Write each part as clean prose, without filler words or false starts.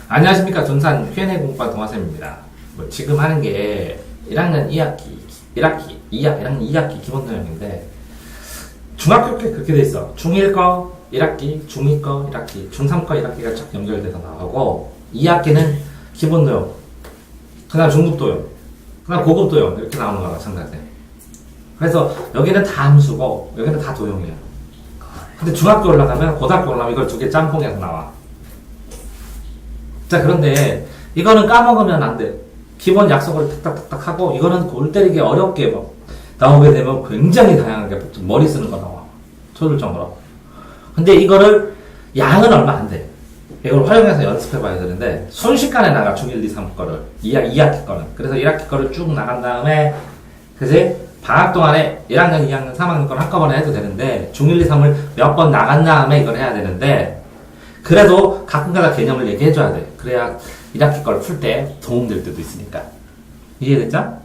안녕하십니까. 전산 Q&A 공부반 동화쌤입니다. 뭐 지금 하는 게 1학년 2학기 기본 내용인데, 중학교 때 그렇게 돼 있어. 중1 거 1학기, 중2 거 1학기, 중3 거 1학기가 쫙 연결돼서 나가고, 2학기는 기본 도형, 그 다음 중급 도형, 그 다음 고급 도형, 이렇게 나오는 거야, 마찬가지. 그래서 여기는 다 함수고, 여기는 다 도형이야. 근데 중학교 올라가면, 고등학교 올라가면 이걸 두 개 짬뽕해서 나와. 자, 그런데 이거는 까먹으면 안 돼. 기본 약속을 탁탁탁탁 하고, 이거는 골 때리기 어렵게 나오게 되면 굉장히 다양하게 머리 쓰는 거 나와. 초절정으로. 근데 이거를 양은 얼마 안 돼. 이걸 활용해서 연습해 봐야 되는데, 순식간에 나가. 중1, 2, 3 거를. 2학기 거는. 그래서 1학기 거를 쭉 나간 다음에, 그지? 방학 동안에 1학년, 2학년, 3학년 걸 한꺼번에 해도 되는데, 중1, 2, 3을 몇 번 나간 다음에 이걸 해야 되는데, 그래도 가끔가다 개념을 얘기해줘야 돼. 그래야 1학기 걸 풀 때 도움될 때도 있으니까. 이해됐죠?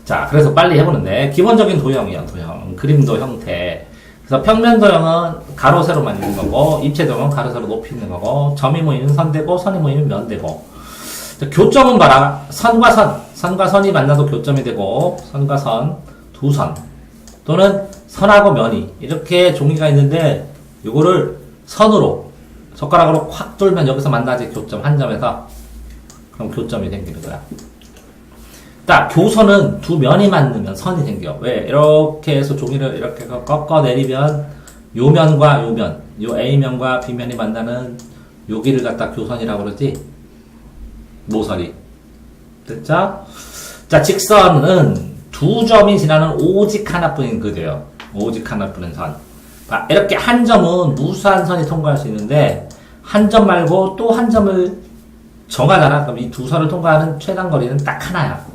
자, 그래서 빨리 해보는데, 기본적인 도형이야, 도형. 그림도 형태. 그래서 평면 도형은 가로, 세로만 있는 거고, 입체 도형은 가로, 세로 높이 있는 거고, 점이 모이면 선되고, 선이 모이면 면되고. 교점은 봐라. 선과 선. 선과 선이 만나서 교점이 되고, 선과 선, 두 선. 또는 선하고 면이. 이렇게 종이가 있는데, 요거를 선으로, 젓가락으로 확 돌면 여기서 만나지, 교점, 한 점에서. 그럼 교점이 생기는 거야. 딱, 교선은 두 면이 맞으면 선이 생겨. 왜? 이렇게 해서 종이를 이렇게 꺾어 내리면, 요 면과 요 면, 요 A면과 B면이 만나는 여기를 갖다 교선이라고 그러지? 모서리. 됐죠? 자, 직선은 두 점이 지나는 오직 하나뿐인 그대요. 오직 하나뿐인 선. 이렇게 한 점은 무수한 선이 통과할 수 있는데, 한 점 말고 또 한 점을 정하잖아. 그럼 이 두 선을 통과하는 최단 거리는 딱 하나야.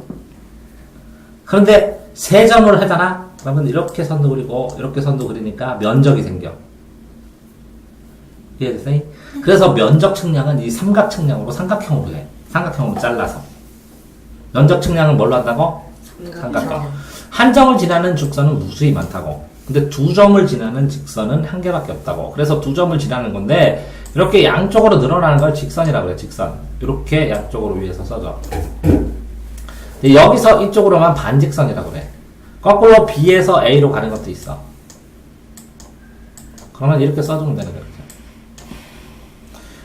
그런데 세 점을 하잖아? 그러면 이렇게 선도 그리고, 이렇게 선도 그리니까 면적이 생겨. 이해됐어요? 그래서 면적 측량은 이 삼각 측량으로 삼각형으로 해. 삼각형으로 잘라서. 면적 측량은 뭘로 한다고? 삼각형. 한 점을 지나는 직선은 무수히 많다고. 근데 두 점을 지나는 직선은 한 개밖에 없다고. 그래서 두 점을 지나는 건데, 이렇게 양쪽으로 늘어나는 걸 직선이라고 그래, 직선. 이렇게 양쪽으로 위에서 써줘. 근데 여기서 이쪽으로만 반직선이라고 그래. 거꾸로 B에서 A로 가는 것도 있어. 그러면 이렇게 써주면 되는 거야.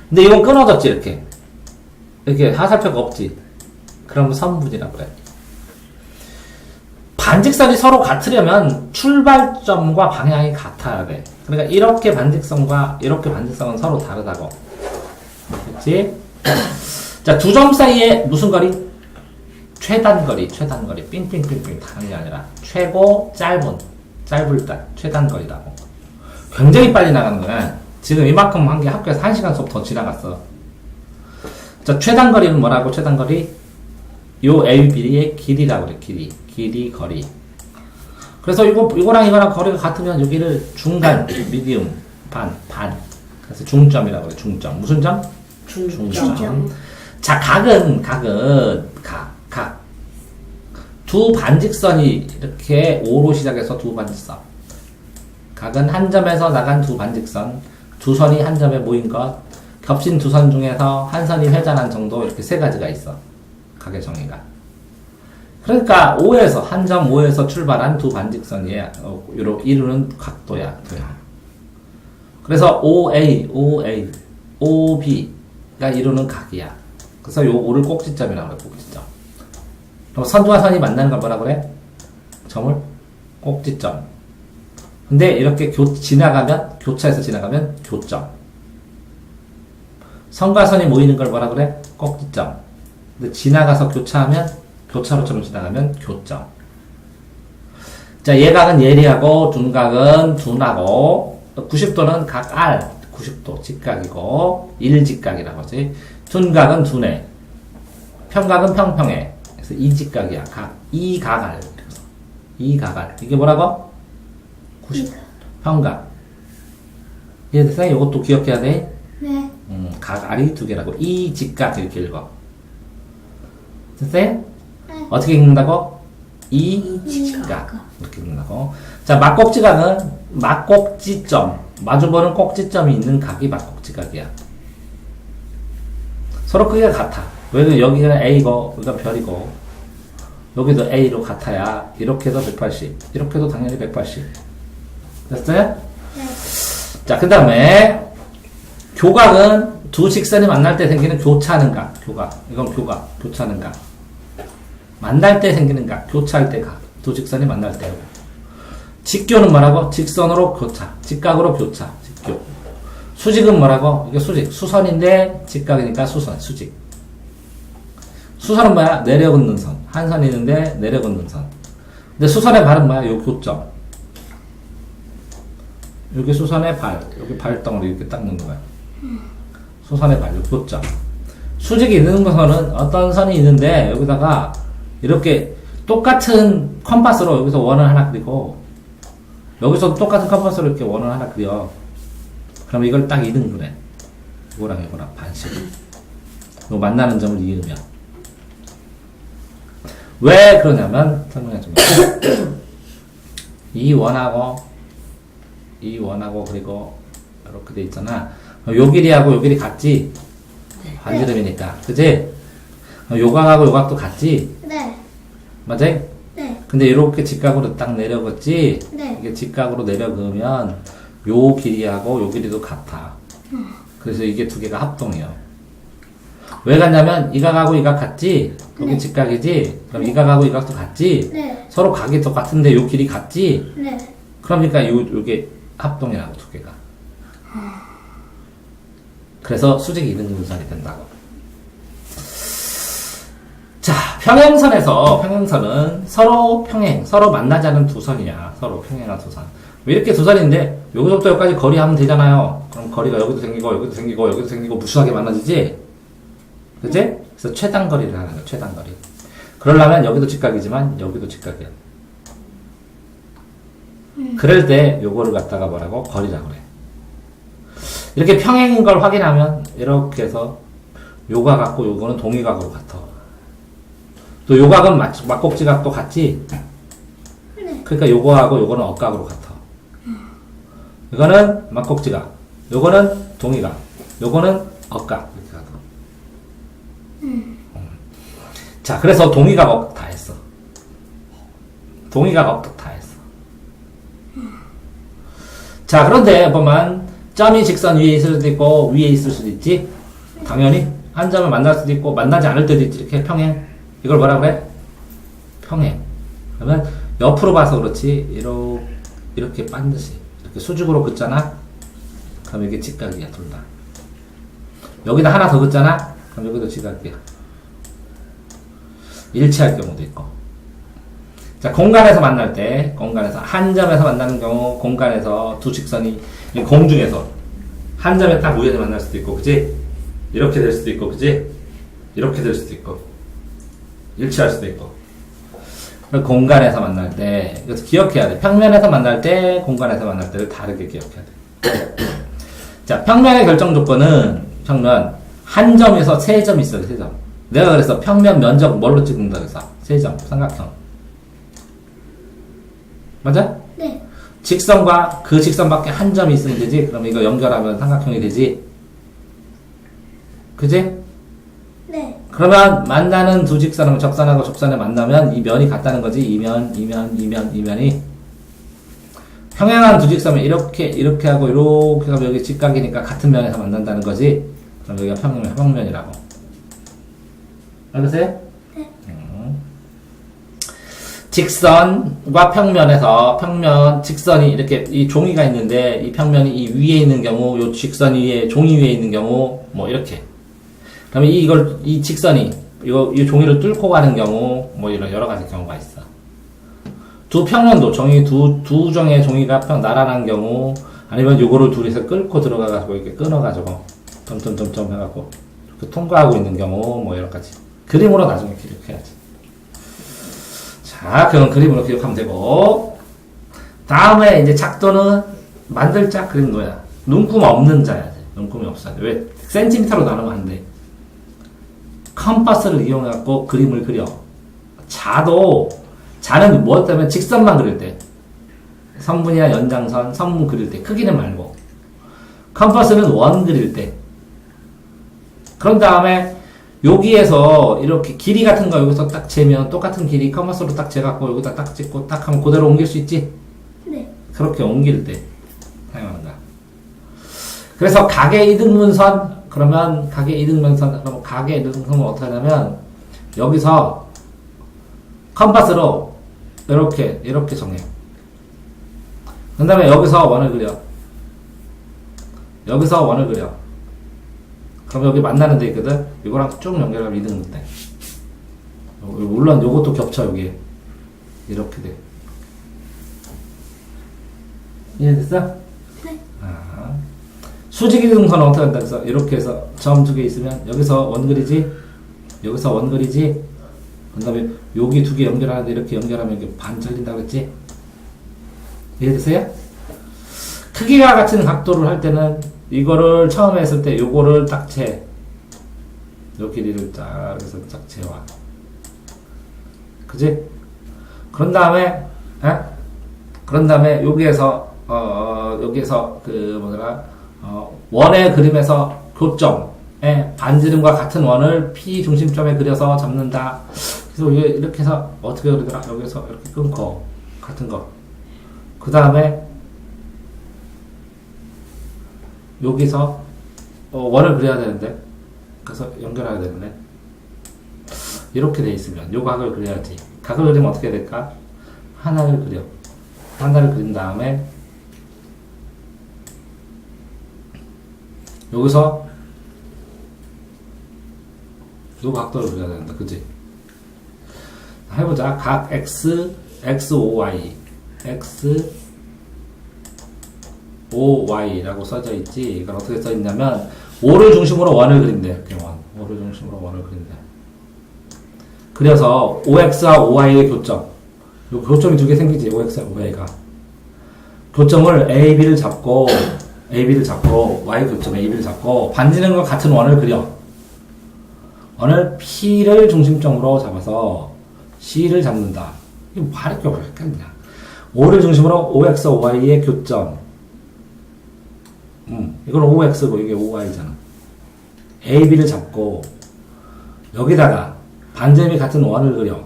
근데 이건 끊어졌지, 이렇게. 이렇게 하살표가 없지. 그러면 선분이라고 그래. 반직선이 서로 같으려면 출발점과 방향이 같아야 돼. 그러니까 이렇게 반직선과 이렇게 반직선은 서로 다르다고. 그렇지? 자, 두 점 사이에 무슨 거리? 최단거리. 삥삥삥삥 다른 게 아니라 최고 짧을 때 최단거리라고. 굉장히 빨리 나가는 거야. 지금 이만큼 한 게 학교에서 1시간 수업 더 지나갔어. 자, 최단거리는 뭐라고? 최단거리? 요 AB의 길이라고 그래. 길이, 거리. 그래서 이거랑 이거랑 거리가 같으면 여기를 중간, 미디움, 반. 그래서 중점이라고 그래. 중점. 무슨 점? 중점. 자, 각은 두 반직선이 이렇게 O로 시작해서 두 반직선. 각은 한 점에서 나간 두 반직선. 두 선이 한 점에 모인 것. 겹친 두 선 중에서 한 선이 회전한 정도. 이렇게 세 가지가 있어. 각의 정의가. 그러니까 한 점 O에서 출발한 두 반직선이야. 이루는 각도야. 그래서 OB가 이루는 각이야. 그래서 요 O를 꼭지점이라고 해, 꼭지점. 그럼 선과 선이 만나는 걸 뭐라 그래? 점을 꼭지점. 근데 이렇게 교차해서 지나가면 교점. 선과 선이 모이는 걸 뭐라 그래? 꼭지점. 근데 지나가서 교차로처럼 지나가면 교점. 자, 예각은 예리하고, 둔각은 둔하고, 90도는 각 R, 90도 직각이고, 일직각이라고 하지. 둔각은 둔해. 평각은 평평해. 그래서 이직각이야. 이각알. 이각알. 이게 뭐라고? 90. 평각. 이해됐어요? 이것도 기억해야 돼? 네. 각알이 두 개라고. 이직각 이렇게 읽어. 됐어요? 네. 어떻게 읽는다고? 이직각. 이렇게 읽는다고. 자, 막꼭지각은 막꼭지점. 마주보는 꼭지점이 있는 각이 막꼭지각이야. 서로 크기가 같아. 왜 여기가 A고 여기가 별이고 여기도 A로 같아야 이렇게 해도 180 이렇게 해도 당연히 180 됐어요? 네. 자, 그 다음에 교각은 두 직선이 만날 때 생기는 교차하는 각. 교각. 이건 교각. 교차하는 각. 만날 때 생기는 각. 교차할 때 각. 두 직선이 만날 때요. 직교는 뭐라고? 직선으로 교차. 직각으로 교차. 직교. 수직은 뭐라고? 이게 수직. 수선인데 직각이니까 수선. 수직. 수선은 뭐야? 내려긋는 선. 한 선이 있는데 내려긋는 선. 근데 수선의 발은 뭐야? 요 교점. 여기 수선의 발. 여기 발덩어리 이렇게 딱 넣는 거야. 수선의 발. 요 교점. 수직이 있는 선은 어떤 선이 있는데 여기다가 이렇게 똑같은 컴파스로 여기서 원을 하나 그리고 여기서 똑같은 컴파스로 이렇게 원을 하나 그려. 그럼 이걸 딱 이등분해. 이거랑 이거랑 반씩. 요 만나는 점을 이으면. 왜 그러냐면 설명해 줍니다. 이 원하고 그리고 이렇게 돼 있잖아. 요 길이하고 요 길이 같지? 반지름이니까. 그치? 요각하고 요각도 같지? 네. 맞아요? 네. 근데 이렇게 직각으로 딱 내려갔지? 네. 이게 직각으로 내려가면 요 길이하고 요 길이도 같아. 그래서 이게 두 개가 합동이에요. 왜 같냐면 이 각하고 이 각 같지? 여기 네. 직각이지? 그럼 이 각하고 이 각도 같지? 네. 서로 각이 똑같은데 요 길이 같지? 네. 그러니까 요게 합동이라고 두 개가. 그래서 수직이 이등분선이 된다고. 자, 평행선은 서로 평행, 서로 만나지 않은 두 선이야. 서로 평행한 두 선. 왜 이렇게 두 선인데 여기서부터 여기까지 거리 하면 되잖아요. 그럼 거리가 여기도 생기고 여기도 생기고 여기도 생기고 무수하게 만나지지? 그치? 그래서 최단거리를 하는 거야. 최단거리. 그러려면 여기도 직각이지만 여기도 직각이야. 그럴 때 요거를 갖다가 뭐라고? 거리라고 그래. 이렇게 평행인 걸 확인하면 이렇게 해서 요가 같고 요거는 동의각으로 같아. 또 요각은 막곡지각도 같지? 네. 그러니까 요거하고 요거는 억각으로 같아. 이거는 막곡지각, 요거는 동의각, 요거는 억각 이렇게 가도. 자, 그래서 동의각 억각 다 했어. 동의각 억각 다 했어. 자, 그런데 보면 점이 직선 위에 있을 수도 있고 위에 있을 수도 있지. 당연히 한 점을 만날 수도 있고 만나지 않을 때도 있지. 이렇게 평행. 이걸 뭐라 그래? 평행. 그러면 옆으로 봐서 그렇지. 이렇게 반드시 이렇게 수직으로 긋잖아. 그럼 이게 직각이야, 둘 다. 여기다 하나 더 긋잖아. 그럼 여기도 직각이야. 일치할 경우도 있고. 자, 공간에서 만날 때, 공간에서 한 점에서 만나는 경우, 공간에서 두 직선이 공중에서 한 점에 딱 우연히 만날 수도 있고, 그지? 이렇게 될 수도 있고, 그지? 이렇게 될 수도 있고, 일치할 수도 있고. 공간에서 만날 때, 이것도 기억해야 돼. 평면에서 만날 때, 공간에서 만날 때를 다르게 기억해야 돼. 자, 평면의 결정 조건은, 평면, 한 점에서 세 점이 있어요, 세 점. 내가 그래서 평면 면적 뭘로 찍는다 그래서? 세 점, 삼각형. 맞아? 네. 직선과 그 직선밖에 한 점이 있으면 되지? 그럼 이거 연결하면 삼각형이 되지? 그지? 네. 그러면 만나는 두 직선은 적선하고 적선에 만나면 이 면이 같다는 거지? 이면이. 평행한 두 직선은 이렇게 하고 이렇게 하면 여기 직각이니까 같은 면에서 만난다는 거지? 그럼 여기가 평면이라고. 알겠어요? 네. 직선과 평면에서 직선이 이렇게 이 종이가 있는데 이 평면이 이 위에 있는 경우, 요 직선 위에 종이 위에 있는 경우 뭐 이렇게. 그러면 이 직선이 이 종이를 뚫고 가는 경우 뭐 이런 여러 가지 경우가 있어. 두 평면도 두 종의 종이가 나란한 경우 아니면 요거를 둘이서 끌고 들어가가지고 이렇게 끊어가지고 점점점점 해갖고 이렇게 통과하고 있는 경우 뭐 여러 가지. 그림으로 나중에 기록해야지. 자, 그건 그림으로 기억하면 되고. 다음에 이제 작도는 만들 자 그림 뭐야? 눈금 없는 자야 돼. 눈금이 없어야 돼. 왜? 센티미터로 나누면 안 돼. 컴파스를 이용해갖고 그림을 그려. 자는 뭐 때문에 직선만 그릴 때. 선분이나 연장선, 선분 그릴 때. 크기는 말고. 컴파스는 원 그릴 때. 그런 다음에 여기에서 이렇게 길이 같은 거 여기서 딱 재면 똑같은 길이 커머스로 딱 재갖고 여기다 딱 찍고 딱 하면 그대로 옮길 수 있지? 네. 그렇게 옮길 때 사용하는 거야. 그래서 가계 이등분선 그러면 가계 이등분선은 어떻게 하냐면 여기서 컴파스로 이렇게 정해. 그 다음에 여기서 원을 그려. 여기서 원을 그려. 그럼 여기 만나는 데 있거든? 이거랑 쭉 연결하면 이등분 돼. 물론 요것도 겹쳐, 여기에. 이렇게 돼. 이해됐어? 네. 아. 수직 이등분선은 어떻게 한다 그래서 이렇게 해서 점 두 개 있으면 여기서 원 그리지? 여기서 원 그리지? 그 다음에 여기 두 개 연결하는데 이렇게 연결하면 이게 반 잘린다고 했지? 이해되세요? 크기가 같은 각도를 할 때는 이거를 처음에 했을 때 요거를 딱 재. 요 길이를 딱 해서 딱 재와. 그지? 그런 다음에 여기에서 원의 그림에서 교점에 반지름과 같은 원을 P 중심점에 그려서 잡는다. 그래서 이렇게 해서 어떻게 그리더라? 여기서 이렇게 끊고 같은 거. 그 다음에 여기서 원을 그려야 되는데 그래서 연결해야 되는데 이렇게 돼 있으면 요 각을 그려야지. 각을 그리면 어떻게 해야 될까? 하나를 그린 다음에 여기서 요 각도를 그려야 된다. 그치? 해보자. 각 X, XOY, XOY라고 써져 있지. 이건 어떻게 써 있냐면, O를 중심으로 원을 그린대. 이렇게 O를 중심으로 원을 그린대. 그래서 OX와 OY의 교점. 요 교점이 두 개 생기지. OX와 OY가. 교점을 AB를 잡고, Y 교점 AB를 잡고, 반지름과 같은 원을 그려. 원을 P를 중심점으로 잡아서 C를 잡는다. 이거 말할 게 없겠냐. O를 중심으로 OX, OY의 교점. 이건 OX고 이게 OY잖아. AB를 잡고 여기다가 반지름이 같은 원을 그려.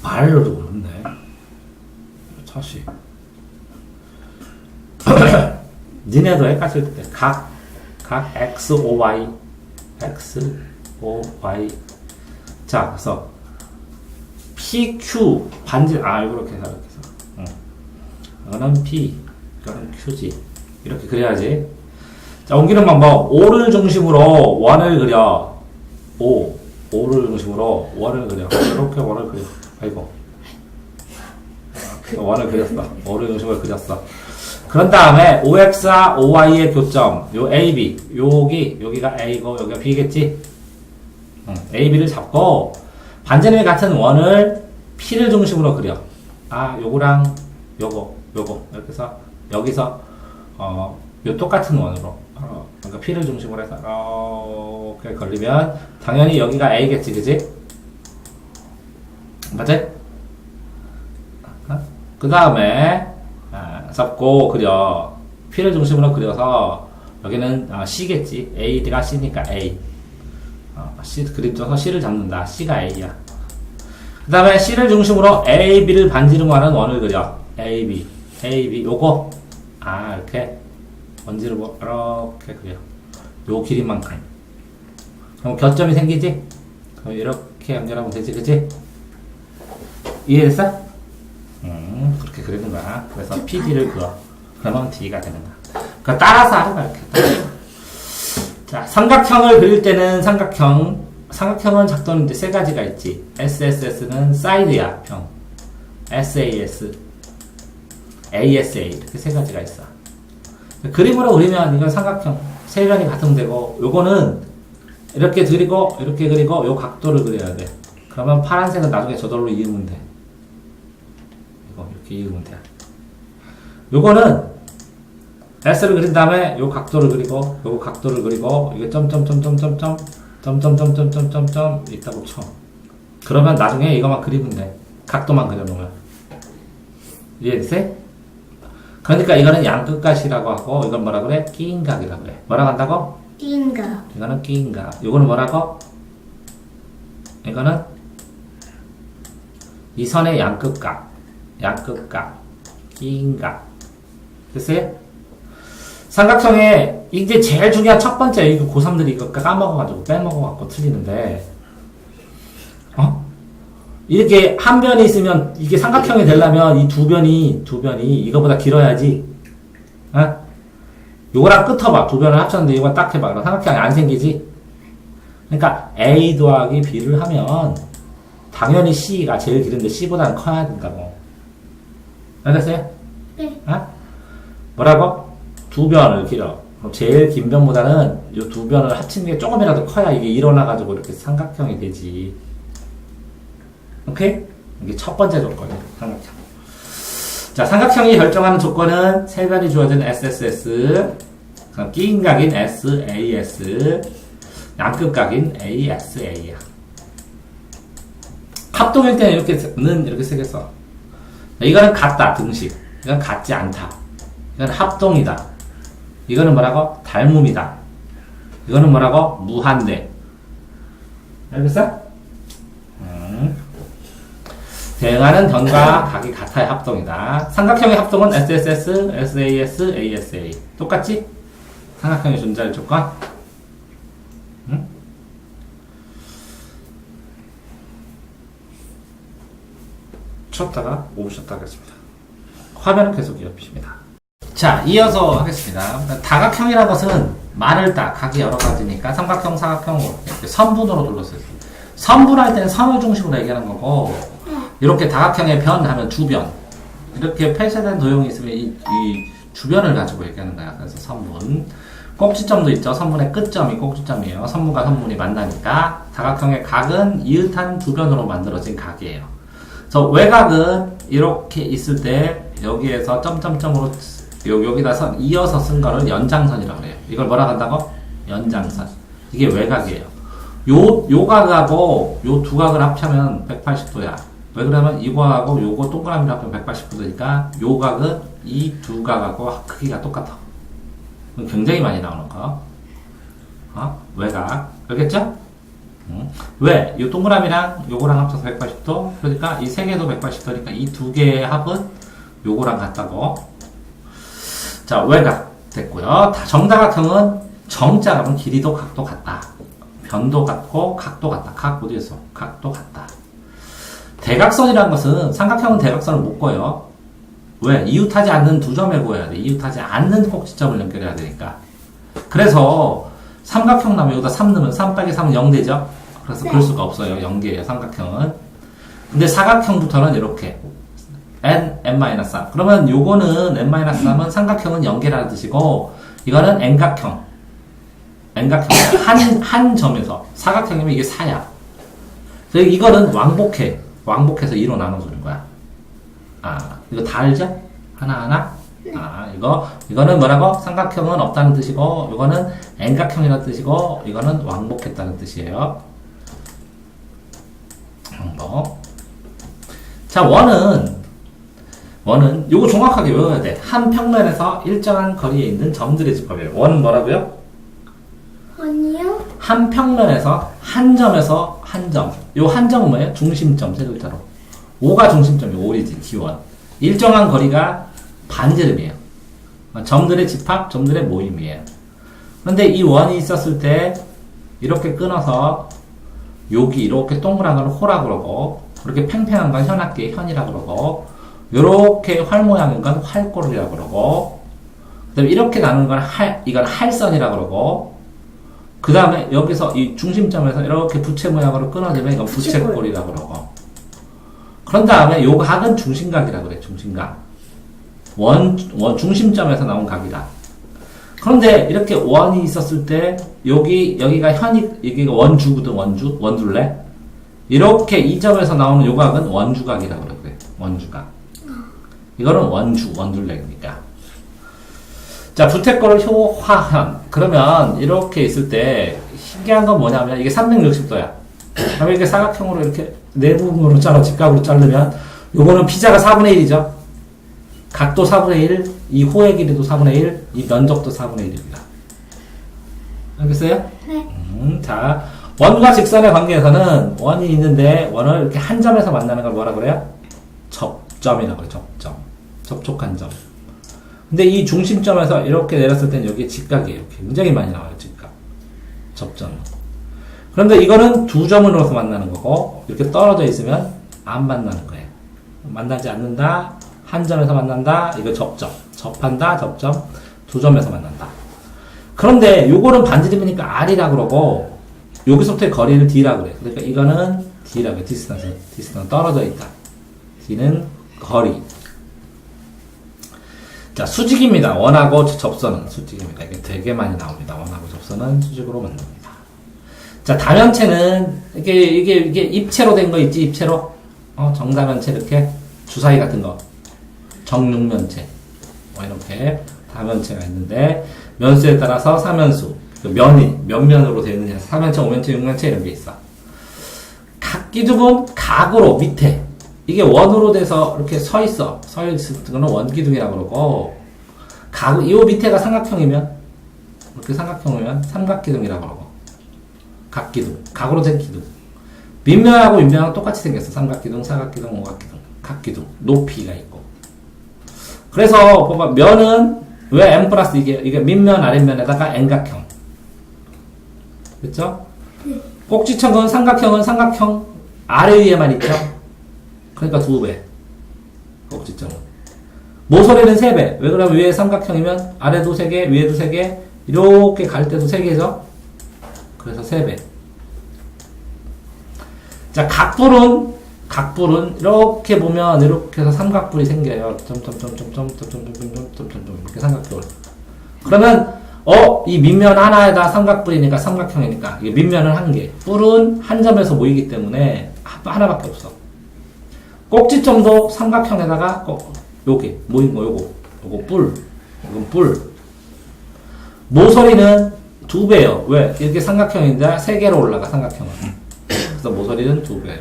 말로도 그렇네. 다시. 니네도 헷갈릴 때 각 XOY 자, 그래서 PQ 반지 이렇게 해서 이거는 P 이거는 Q지. 이렇게 그려야지. 자, 옮기는 방법. O를 중심으로 원을 그려. O를 중심으로 원을 그려. 이렇게 원을 그려. 아이고. 원을 그렸어. O를 중심으로 그렸어. 그런 다음에 OX와 OY의 교점, 요 AB, 여기가 A고 여기가 B겠지? AB를 잡고 반지름이 같은 원을 P를 중심으로 그려. 요거랑 요거 이렇게 해서 여기서 요 똑같은 원으로 그러니까 P를 중심으로 해서 이렇게 걸리면 당연히 여기가 A겠지, 그지? 맞지? 그 다음에 잡고 그려. P를 중심으로 그려서 여기는 C겠지. A가 C니까 A. C 그림 줘서 C를 잡는다. C가 A야. 그 다음에 C를 중심으로 A, B를 반지름하는 원을 그려. A, B 요거 이렇게 원지름으로 이렇게 그려. 요 길이만큼. 그럼 교점이 생기지? 그럼 이렇게 연결하면 되지, 그치? 이해됐어? 그렇게 그리는 거야. 그래서 PD를 그어. 그러면 D가 되는 거야. 그러니까 따라서 하는 거야, 이렇게. 자, 삼각형을 그릴 때는 삼각형은 작도는 이제 세 가지가 있지. SSS는 사이드야, 평. SAS, ASA. 이렇게 세 가지가 있어. 그림으로 그리면 이건 삼각형. 세 변이 같으면 되고, 요거는 이렇게 그리고, 요 각도를 그려야 돼. 그러면 파란색은 나중에 저절로 이으면 돼. 이렇게 이으면 돼. 요거는 S를 그린 다음에 요 각도를 그리고 요 각도를 그리고 이게 점점점점점점 있다고 쳐. 그러면 나중에 이거만 그리면 돼. 각도만 그려놓으면. 이해됐어요? 그러니까 이거는 양끝각이라고 하고 이건 뭐라 그래? 끼인 각이라고 그래. 뭐라고 한다고? 인가. 이거는 끼인 각. 이거는 뭐라고? 이거는 이 선의 양끝각. 양끝각. 끼인 각. 됐어요? 삼각형에 이제 제일 중요한 첫 번째 이거 고3들이 이거 까먹어가지고 빼먹어갖고 틀리는데 이렇게 한 변이 있으면 이게 삼각형이 되려면 이 두 변이 이거보다 길어야지. 요거랑 끝 해봐. 두 변을 합쳤는데 이거 딱 해봐. 그럼 삼각형이 안 생기지. 그러니까 A 더하기 B를 하면 당연히 C가 제일 길은데 C보다는 커야 된다고. 알겠어요? 네. 뭐라고? 두 변을 길어. 그럼 제일 긴 변보다는 이 두 변을 합친 게 조금이라도 커야 이게 일어나가지고 이렇게 삼각형이 되지. 오케이? 이게 첫 번째 조건이에요. 삼각형. 자, 삼각형이 결정하는 조건은 세 변이 주어진 SSS, 끼인 각인 SAS, 양끝각인 ASA야. 합동일 때는 이렇게 쓰겠어. 이거는 같다, 등식. 이건 같지 않다. 이건 합동이다. 이거는 뭐라고? 닮음이다. 이거는 뭐라고? 무한대. 알겠어? 대응하는 변과 각이 같아야 합동이다. 삼각형의 합동은 SSS, SAS, ASA. 똑같지? 삼각형의 존재할 조건. 응? 쉬었다가 5분 쉬었다 하겠습니다. 화면은 계속 이어주십니다. 자, 이어서 하겠습니다. 다각형이라는 것은 말을 딱 각이 여러 가지니까 삼각형, 사각형, 이렇게 선분으로 둘러싸요. 선분할 때는 선을 중심으로 얘기하는 거고, 이렇게 다각형의 변 하면 주변. 이렇게 폐쇄된 도형이 있으면 이 주변을 가지고 얘기하는 거야. 그래서 선분. 꼭지점도 있죠. 선분의 끝점이 꼭지점이에요. 선분과 선분이 만나니까 다각형의 각은 이웃한 주변으로 만들어진 각이에요. 그래서 외곽은 이렇게 있을 때 여기에서 점점점으로 여기다 이어서 쓴 거를 연장선이라고 해요. 이걸 뭐라고 한다고? 연장선. 이게 외곽이에요. 요 각하고 요 두 각을 합하면 180도야. 왜 그러면 이거하고 요거 동그라미를 합하면 180도니까 요 각은 이 두 각하고 크기가 똑같아. 굉장히 많이 나오는 거. 외곽. 알겠죠? 왜? 이 동그라미랑 요거랑 합쳐서 180도. 그러니까 이 세 개도 180도니까 이 두 개의 합은 요거랑 같다고. 자, 외곽 됐고요. 정다각형은 정자가 그럼 길이도 각도 같다. 변도 같고 각도 같다. 각 어디에서? 각도 같다. 대각선이라는 것은 삼각형은 대각선을 못 그어요. 왜? 이웃하지 않는 두 점에 그어야 돼. 이웃하지 않는 꼭지점을 연결해야 되니까. 그래서 삼각형 나면 여기다 3 넣으면 3 빼기 3은 0 되죠? 그래서 그럴 수가 없어요. 0개예요. 삼각형은. 근데 사각형부터는 이렇게 n-3. 그러면 요거는 n-3은 삼각형은 0개라는 뜻이고 이거는 n각형. 한 점에서. 사각형이면 이게 4야. 그래서 이거는 왕복해서 2로 나눠주는 거야. 이거 다 알죠? 하나하나? 이거는 뭐라고? 삼각형은 없다는 뜻이고, 이거는 n각형이라는 뜻이고, 이거는 왕복했다는 뜻이에요. 왕복. 자, 원은 요거 정확하게 외워야 돼. 한 평면에서 일정한 거리에 있는 점들의 집합이에요. 원은 뭐라고요? 아니요. 한 평면에서 한 점에서 한 점. 요 한 점은 뭐예요? 중심점, 세 글자로. 5가 중심점이에요. 오리진, 기원. 일정한 거리가 반지름이에요. 점들의 집합, 점들의 모임이에요. 그런데 이 원이 있었을 때 이렇게 끊어서 여기 이렇게 동그란 건 호라 그러고 그렇게 팽팽한 건 현악기의 현이라 그러고 이렇게 활 모양인 건 활골이라 그러고 그다음에 이렇게 나누는 건 이건 할선이라 그러고 그 다음에 여기서 이 중심점에서 이렇게 부채 모양으로 끊어지면 이건 부채꼴이라 그러고 그런 다음에 요 각은 중심각이라 그래. 중심각. 중심점에서 나온 각이다. 그런데 이렇게 원이 있었을 때 여기가 여기가 원주거든. 원둘레. 이렇게 이 점에서 나오는 요 각은 원주각이라 그래. 원주각. 이거는 원둘레니까. 자, 부채꼴을 효화현. 그러면 이렇게 있을 때 신기한 건 뭐냐면 이게 360도야. 그러면 이게 사각형으로 이렇게 내부분으로 직각으로 자르면 요거는 피자가 4분의 1이죠. 각도 4분의 1, 이 호의 길이도 4분의 1, 이 면적도 4분의 1입니다. 알겠어요? 네. 자, 원과 직선의 관계에서는 원이 있는데 원을 이렇게 한 점에서 만나는 걸 뭐라 그래요? 접점이라고 그래요. 접점. 접촉한 점. 근데 이 중심점에서 이렇게 내렸을 땐 여기에 직각이에요. 굉장히 많이 나와요. 직각. 접점. 그런데 이거는 두 점으로서 만나는 거고 이렇게 떨어져 있으면 안 만나는 거예요. 만나지 않는다. 한 점에서 만난다. 이거 접점. 접한다. 접점. 두 점에서 만난다. 그런데 요거는 반지름이니까 R이라 그러고 여기서부터의 거리를 D라 그래. 그러니까 이거는 D라 그래. 디스턴스. 디스턴스 떨어져 있다. D는 거리. 자, 수직입니다. 원하고 접선은 수직입니다. 이게 되게 많이 나옵니다. 원하고 접선은 수직으로 만듭니다. 자, 다면체는 이게 입체로 된 거 있지? 입체로. 정다면체 이렇게 주사위 같은 거. 정육면체. 이렇게 다면체가 있는데 면수에 따라서 사면수. 그 면이 몇 면으로 되어 있느냐. 4면체, 5면체, 6면체 이런 게 있어. 각 기둥은 각으로 밑에 이게 원으로 돼서 이렇게 서 있어. 서 있을 거는 원기둥이라고 그러고, 이 밑에가 삼각형이면, 이렇게 삼각형이면 삼각기둥이라고 그러고, 각기둥. 각으로 된 기둥. 밑면하고 윗면하고 똑같이 생겼어. 삼각기둥, 사각기둥, 오각기둥, 각기둥. 높이가 있고. 그래서, 봐봐, 면은, 왜 M 플러스 이게 밑면, 아랫면에다가 N각형. 그쵸? 네. 꼭지점은 삼각형 아래 위에만 있죠? 그러니까 2배. 꼭지점은. 모서리는 3배. 왜 그러면 위에 삼각형이면 아래도 3개, 위에도 3개, 이렇게 갈 때도 3개죠? 그래서 3배. 자, 각불은 이렇게 보면 이렇게 해서 삼각불이 생겨요. 이렇게 삼각불. 그러면 이 밑면 하나에다 삼각불이니까 삼각형이니까 이게 밑면은 한 개. 뿔은 한 점에서 모이기 때문에 하나밖에 없어. 꼭지점도 삼각형에다가 요게 모인 거 요거 뿔. 이건 뿔. 모서리는 2배예요. 왜? 이렇게 삼각형인데 3개로 올라가 삼각형은. 그래서 모서리는 2배예요.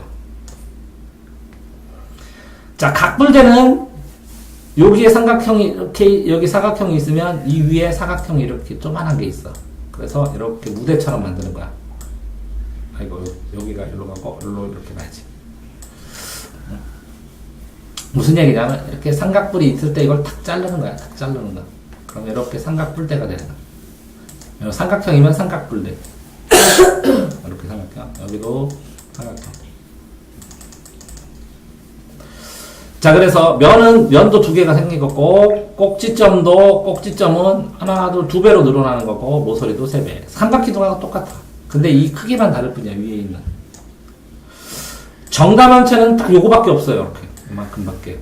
자, 각불대는 여기에 삼각형이 이렇게 여기 사각형이 있으면 이 위에 사각형이 이렇게 조그만한 게 있어. 그래서 이렇게 무대처럼 만드는 거야. 아이고 여기가 이리로 가고 이리로 이렇게 가야지. 무슨 얘기냐면 이렇게 삼각뿔이 있을 때 이걸 탁 자르는 거야. 탁 자르는 거. 그럼 이렇게 삼각뿔대가 되는 거야. 삼각형이면 삼각뿔대. 이렇게 삼각형. 여기도 삼각형. 자, 그래서 면도 2개가 생기고 꼭지점은 하나, 둘, 2배로 늘어나는 거고 모서리도 3배. 삼각기둥하고 똑같아. 근데 이 크기만 다를 뿐이야. 위에 있는. 정다면체는 딱 요거밖에 없어요. 이렇게. 이만큼밖에.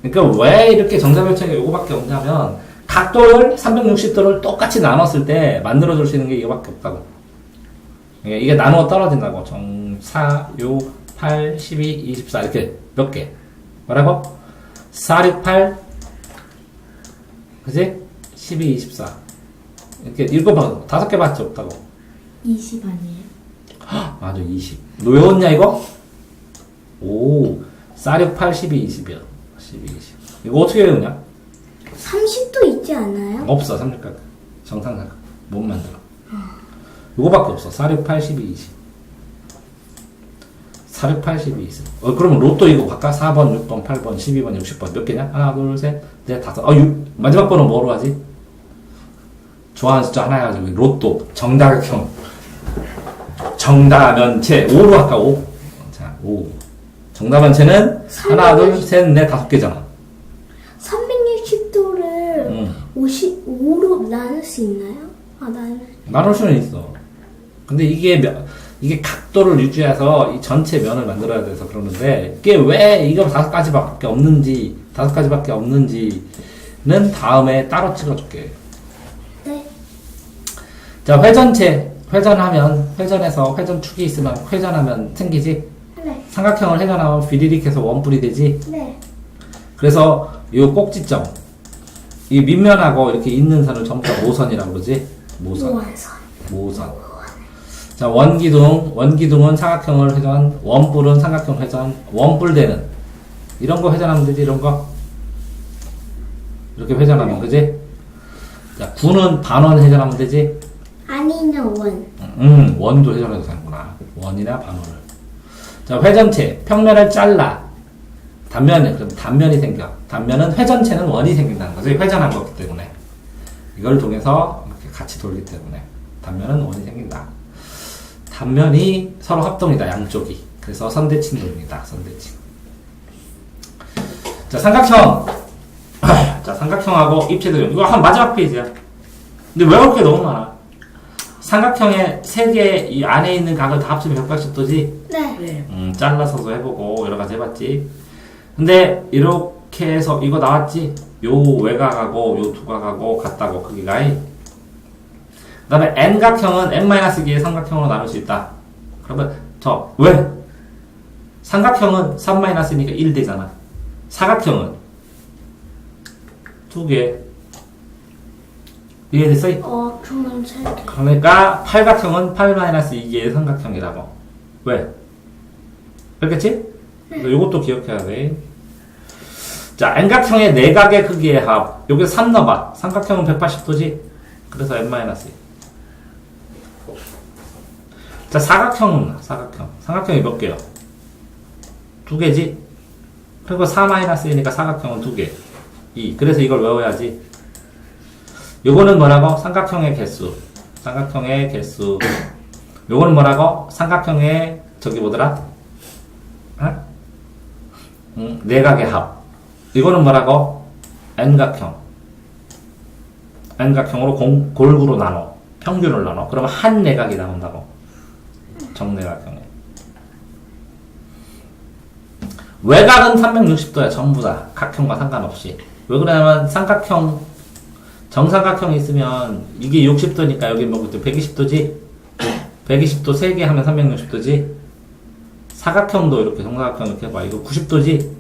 그러니까 왜 이렇게 정다면체가 요거밖에 없냐면 각도를 360도를 똑같이 나눴을 때 만들어줄 수 있는 게 이거밖에 없다고. 이게 나누어 떨어진다고. 4, 6, 8, 12, 24 이렇게 몇 개. 뭐라고? 4, 6, 8 그지? 12, 24 이렇게 7번 5개밖에 없다고. 20 아니에요? 맞아 20. 너 외웠냐 이거? 오 4, 6, 8, 12, 20이야. 12, 20 이거 어떻게 외우냐? 30도 있지 않아요? 없어 3육각 정상각 못 만들어. 이거밖에 없어. 4, 6, 8, 12, 20 4, 6, 8, 12, 20 그러면 로또 이거 바꿔? 4번, 6번, 8번, 12번, 60번 몇 개냐? 하나, 둘, 셋, 넷, 다섯. 마지막 번호 뭐로 하지? 좋아하는 숫자 하나 해가지고 로또 정다각형 정다면체 5로 할까? 5. 자, 5. 정다면체는 하나, 둘, 셋, 넷, 5개잖아. 360도를 55로 나눌 수 있나요? 나눌 수는 있어. 근데 이게 각도를 유지해서 이 전체 면을 만들어야 돼서 그러는데, 이게 왜 이거 5가지밖에 없는지는 다음에 따로 찍어줄게. 네. 자, 회전해서 회전축이 있으면 회전하면 생기지? 네. 삼각형을 회전하면 비리릭 해서 원뿔이 되지? 네. 그래서 이 꼭지점, 이 밑면하고 이렇게 있는 선을 전부 다 모선이라고 그러지? 모선. 자, 원기둥은 사각형을 회전, 원뿔은 삼각형 회전, 원뿔대는 이런 거 회전하면 되지, 이런 거. 이렇게 회전하면, 그지? 자, 9는 반원 회전하면 되지? 아니는 원. 원도 회전해도 되는구나. 원이나 반원을. 자, 회전체. 평면을 잘라. 그럼 단면이 생겨. 단면은 회전체는 원이 생긴다는 거죠. 회전한 거기 때문에. 이걸 통해서 이렇게 같이 돌기 때문에. 단면은 원이 생긴다. 단면이 서로 합동이다. 양쪽이. 그래서 선대칭도입니다. 선대칭. 자, 삼각형. 자, 삼각형하고 입체도형. 이거 한 마지막 페이지야. 근데 외울 게 너무 많아. 삼각형의 세 개 이 안에 있는 각을 다 합치면 180도지? 네. 잘라서도 해보고 여러 가지 해봤지. 근데 이렇게 해서 이거 나왔지? 요 외곽하고 요 두각하고 같다고 크기가. 그 다음에 n각형은 n-기의 삼각형으로 나눌 수 있다. 그러면 왜? 삼각형은 3-니까 1 되잖아. 사각형은 2개. 이해됐어? 그러면 세 개. 그러니까 팔각형은 8-2개의 삼각형이라고. 왜? 그렇겠지? 이것도 기억해야 돼. 자, n각형의 내각의 크기의 합. 여기 3 넣어봐. 삼각형은 180도지? 그래서 n-2. 자, 사각형은 삼각형이 몇 개요? 2개지? 그리고 4-1이니까 사각형은 2개. 2. 그래서 이걸 외워야지. 요거는 뭐라고? 삼각형의 개수. 요거는 뭐라고? 삼각형의 저기 뭐더라? 내각의 합. 이거는 뭐라고? n각형으로 골고루 나눠. 평균을 나눠. 그러면 한 내각이 나온다고. 정내각형에. 외곽은 360도야. 전부 다. 각형과 상관없이. 왜 그러냐면 삼각형 정삼각형이 있으면 이게 60도니까 여기 뭐 120도지? 120도 3개 하면 360도지? 사각형도 이렇게 정사각형 이렇게 해봐. 이거 90도지?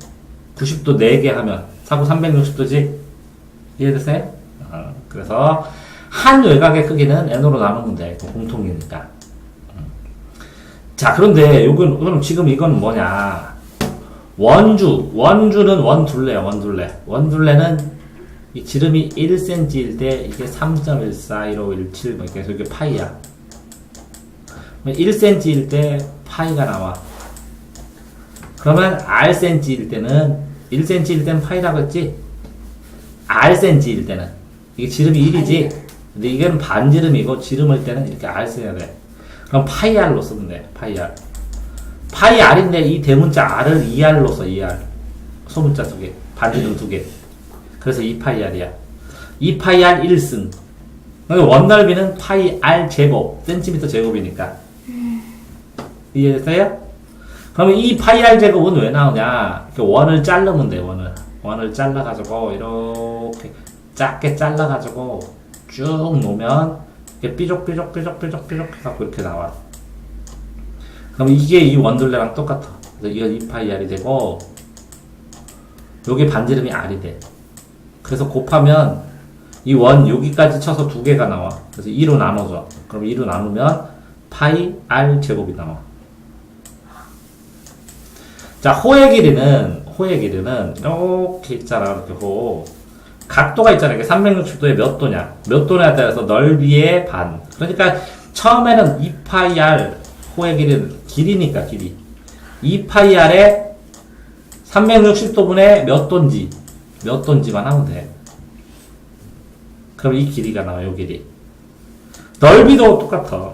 90도 4개 하면 사고 360도지? 이해됐어요? 그래서 한 외곽의 크기는 n으로 나누면 돼. 공통이니까. 자, 그런데 그럼 지금 이건 뭐냐? 원주는 원둘레야. 원둘레는 이 지름이 1cm일 때 이게 3.141517 뭐 이렇게 해서 이게 파이야. 1cm일 때 파이가 나와. 그러면 rcm일 때는 1cm일 때는 파이라고 했지? rcm일 때는 이게 지름이 1이지? 근데 이게는 반지름이고 지름일 때는 이렇게 r 써야 돼. 그럼 파이 r로 쓰면 돼. 파이 r. 파이 r인데 이 대문자 r을 2r로 써. 2r. 소문자 2개. 반지름 2개. 그래서 2파이 r이야. 2파이 r 1승. 원넓이는 파이 r 제곱, 센티미터 제곱이니까. 이해됐어요? 그러면 이 파이 r 제곱은 왜 나오냐? 이렇게 원을 자르면 돼, 원을 잘라가지고, 이렇게 작게 잘라가지고, 쭉 놓으면, 이렇게 삐죽삐죽 해갖고 이렇게 나와. 그럼 이게 이 원둘레랑 똑같아. 그래서 이거 2파이 r이 되고, 요게 반지름이 r이 돼. 그래서 곱하면 이 원 여기까지 쳐서 2개가 나와. 그래서 2로 나눠줘. 그럼 2로 나누면 파이 r 제곱이 나와. 자, 호의 길이는 이렇게 있잖아. 이렇게 각도가 있잖아. 이게 360도에 몇 도냐? 몇 도냐에 따라서 넓이의 반. 그러니까 처음에는 2파이 r 호의 길이는 길이니까 길이. 2파이 r에 360도분의 몇 도인지만 하면 돼. 그럼 이 길이가 나와, 요 길이. 넓이도 똑같아.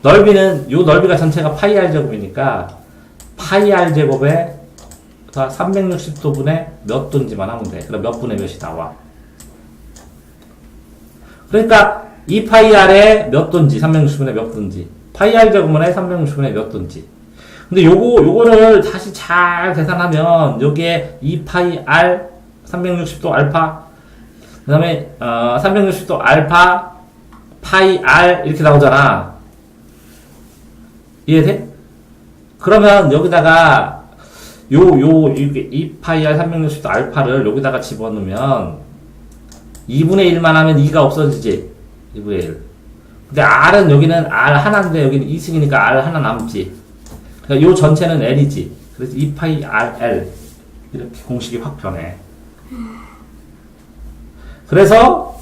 넓이는, 요 넓이가 전체가 파이 r 제곱이니까, 파이 r 제곱에 360도분의 몇 도인지만 하면 돼. 그럼 몇 분의 몇이 나와. 그러니까, 이 파이 r에 몇 도인지, 360분의 몇 도인지, 파이 r 제곱분의 360분의 몇 도인지. 근데 요거를 다시 잘 계산하면, 여기에 2파이 r, 360도 알파, 그 다음에, 360도 알파, 파이 r, 이렇게 나오잖아. 이해돼? 그러면 여기다가, 이게 2파이 r, 360도 알파를 여기다가 집어넣으면, 2분의 1만 하면 2가 없어지지? 2분의 1. 근데 r은 여기는 r 하나인데, 여기는 2승이니까 r 하나 남지. 그러니까 요 전체는 L이지. 그래서 2파이 RL. 이렇게 공식이 확 변해. 그래서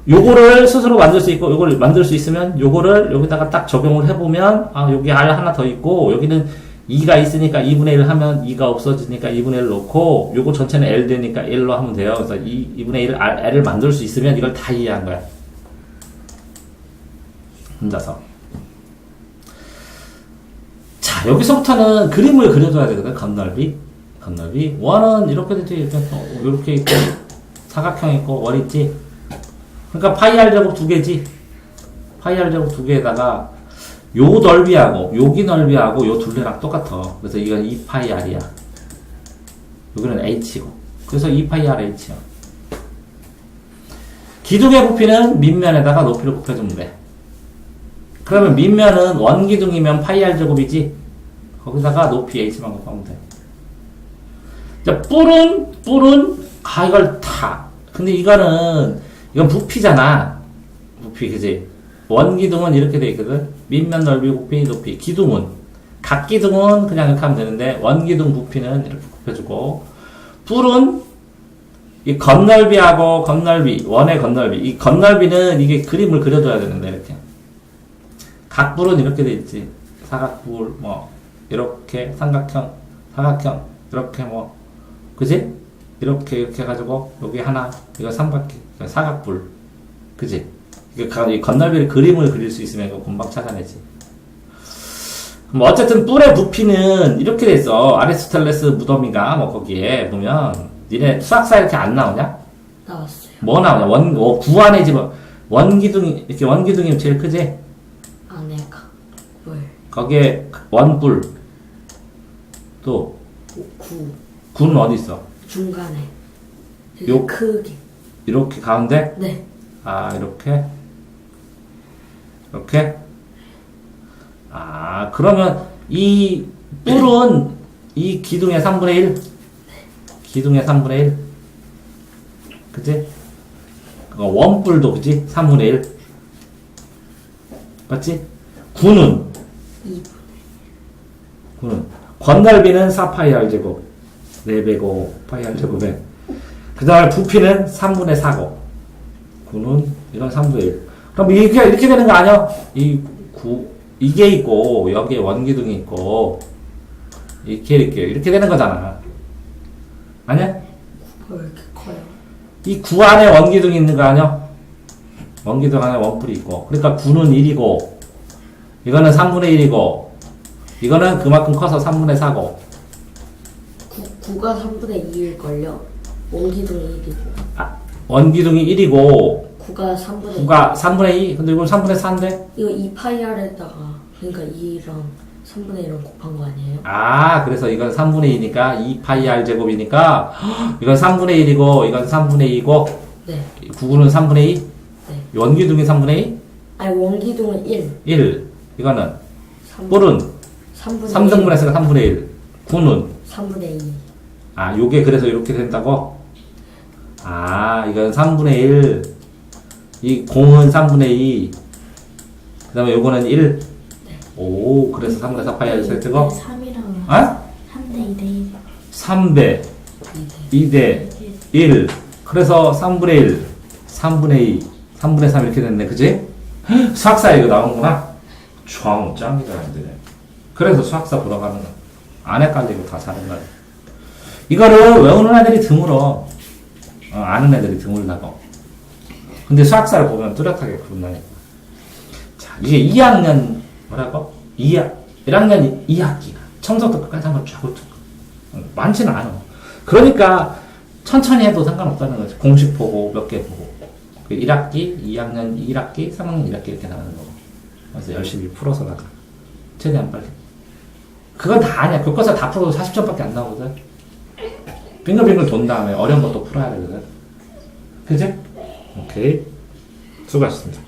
요거를 스스로 만들 수 있고 요걸 만들 수 있으면 요거를 여기다가 딱 적용을 해보면 아 여기 R 하나 더 있고 여기는 2가 있으니까 2분의 1 하면 2가 없어지니까 2분의 1 넣고 요거 전체는 L 되니까 1로 하면 돼요. 그래서 2분의 1 L을 만들 수 있으면 이걸 다 이해한 거야. 혼자서. 자 여기서부터는 그림을 그려줘야 되거든. 건널비. 원은 이렇게 되지 이렇게 있고 사각형 있고 원 있지. 그러니까 파이 R 제곱 2개지. 파이 R 제곱 2개에다가 요 넓이하고 여기 넓이하고 요 둘레랑 똑같아. 그래서 이건 2파이 R이야. 여기는 H고. 그래서 2파이 R H야. 기둥의 부피는 밑면에다가 높이를 곱해주면 돼. 그러면 밑면은 원기둥이면 파이 R 제곱이지. 거기다가 높이 H만 곱하면 돼. 자, 뿔은 이걸 다. 근데 이건 부피잖아. 부피, 그지? 원기둥은 이렇게 돼 있거든. 밑면 넓이 곱해 높이. 기둥은 각 기둥은 그냥 이렇게 하면 되는데 원기둥 부피는 이렇게 곱해주고 뿔은 이 건널비하고 건널비 원의 건널비 이 건널비는 이게 그림을 그려줘야 되는데 이렇게 각뿔은 이렇게 돼 있지. 사각뿔 뭐 이렇게 삼각형 이렇게 뭐 그지? 이렇게 해가지고 여기 하나 이거 삼각형 사각뿔 그지? 이 건널비를 그림을 그릴 수 있으면 이거 금방 찾아내지. 뭐 어쨌든 뿔의 부피는 이렇게 돼 있어. 아리스토텔레스 무덤이가 뭐 거기에 보면 니네 수학사 이렇게 안 나오냐? 나왔어요. 뭐 나오냐? 구 안에 집어 원기둥이 이렇게 원기둥이 제일 크지? 안에가 뭘? 거기에 원뿔 또 구는 어디 있어? 중간에. 요 크게. 이렇게 가운데? 네. 아 이렇게? 아 그러면 이 뿔은 이 기둥의 3분의 1? 기둥의 3분의 1? 그치? 원뿔도 그치? 3분의 1? 맞지? 구는? 2분의 건널비는 4파이 R 제곱 4배고 파이 R 제곱에 그 다음에 부피는 3분의 4고 구는 이건 3분의 1 그럼 이렇게 되는 거 아니야? 이게 있고 여기에 원기둥이 있고 이렇게 되는 거잖아. 아니야? 왜 이렇게 커요? 이 구 안에 원기둥이 있는 거 아니야? 원기둥 안에 원뿔이 있고 그러니까 9는 1이고 이거는 3분의 1이고 이거는 그만큼 커서 3분의 4고 9가 3분의 2일걸요? 원기둥이 1이고 아, 원기둥이 1이고 9가 3분의 2 9가 3분의 2 근데 이건 3분의 4인데? 이거 2파이R에다가 그러니까 2랑 3분의 1을 곱한 거 아니에요? 아 그래서 이건 3분의 2니까 2파이 R 제곱이니까 이건 3분의 1이고 이건 3분의 2고 네. 9는 3분의 2? 네. 원기둥이 3분의 2? 아니 원기둥은 1 1 이거는 3, 뿔은 3분의 3등분의 해서 3분의 1 9는 3분의 2 아 요게 그래서 이렇게 된다고? 아 이건 3분의 1 이 공은 3분의 2 그 다음에 요거는 1 오 그래서 3분의 4 파이 R 세트고 3이랑 아? 3대 2대 1 3배 2대 1 그래서 3분의 1 3분의 2 3분의 3 이렇게 됐네 그지? 수학사 이거 나오는구나 참 짱이다 애들이 그래서 수학사 보러 가는 거야 안 헷갈리고 다 잘한 거야 이거를 외우는 애들이 드물어 아는 애들이 드물다고 근데 수학사를 보면 뚜렷하게 구분나니까 자 이게 2학년 뭐라고? 1학년 2학기 처음부터 끝까지 한번 쫙 훑고 많지는 않아 그러니까 천천히 해도 상관없다는 거지 공식 보고 몇 개 보고 1학기, 2학년 1학기, 3학년 1학기 이렇게 나가는 거고 그래서 열심히 풀어서 나가 최대한 빨리 그건 다 아니야 교과서 다 풀어도 40점밖에 안 나오거든 빙글빙글 돈 다음에 어려운 것도 풀어야 되거든 그지? 오케이 수고하셨습니다